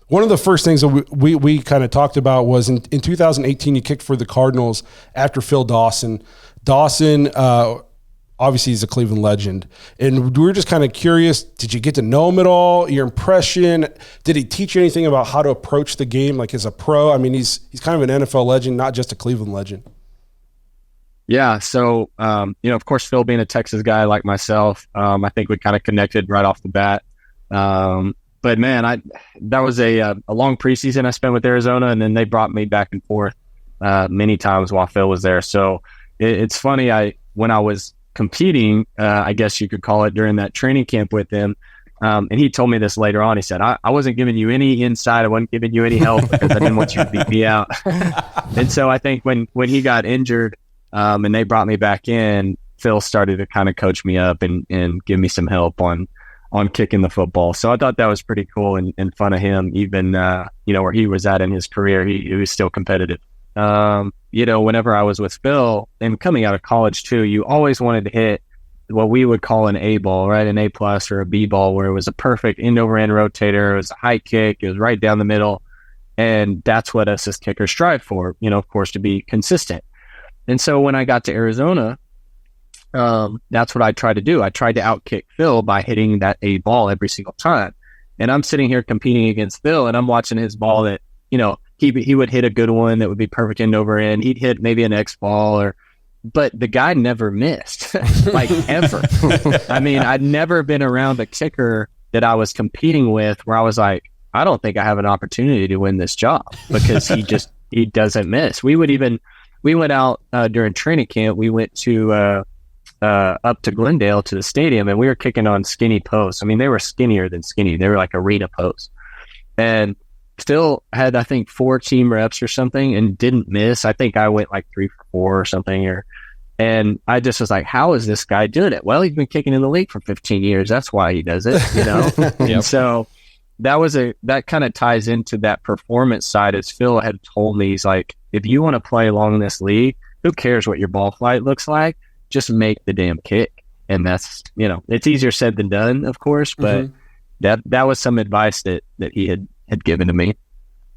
one of the first things that we kind of talked about was in 2018, you kicked for the Cardinals after Phil Dawson. Dawson, obviously he's a Cleveland legend. And we were just kind of curious, did you get to know him at all? Your impression? Did he teach you anything about how to approach the game like as a pro? I mean, he's kind of an NFL legend, not just a Cleveland legend. Yeah. So, of course, Phil being a Texas guy like myself, I think we kind of connected right off the bat. But man, that was a long preseason I spent with Arizona, and then they brought me back and forth many times while Phil was there. So it's funny. When I was competing, I guess you could call it, during that training camp with him, and he told me this later on. He said, I wasn't giving you any insight. I wasn't giving you any help because I didn't want you to beat me out. And so I think when he got injured and they brought me back in, Phil started to kind of coach me up and give me some help on kicking the football. So I thought that was pretty cool and fun of him, even, where he was at in his career, he was still competitive. Whenever I was with Phil and coming out of college too, you always wanted to hit what we would call an A ball, right? An A plus or a B ball, where it was a perfect end over end rotator. It was a high kick. It was right down the middle. And that's what us as kickers strive for, of course, to be consistent. And so when I got to Arizona, that's what I tried to do. I tried to outkick Phil by hitting that A ball every single time. And I'm sitting here competing against Phil, and I'm watching his ball that, he would hit a good one that would be perfect end over end. He'd hit maybe an X ball, but the guy never missed, like ever. I mean, I'd never been around a kicker that I was competing with where I was like, I don't think I have an opportunity to win this job, because he doesn't miss. We went out during training camp. We went to up to Glendale to the stadium, and we were kicking on skinny posts. I mean, they were skinnier than skinny. They were like arena posts. And Phil had, I think, 4 team reps or something and didn't miss. I think I went like 3 for 4 or something. And I just was like, how is this guy doing it? Well, he's been kicking in the league for 15 years. That's why he does it, Yep. And so that kind of ties into that performance side. As Phil had told me, he's like, if you want to play along in this league, who cares what your ball flight looks like? Just make the damn kick. And that's, it's easier said than done, of course, but that was some advice that he had given to me.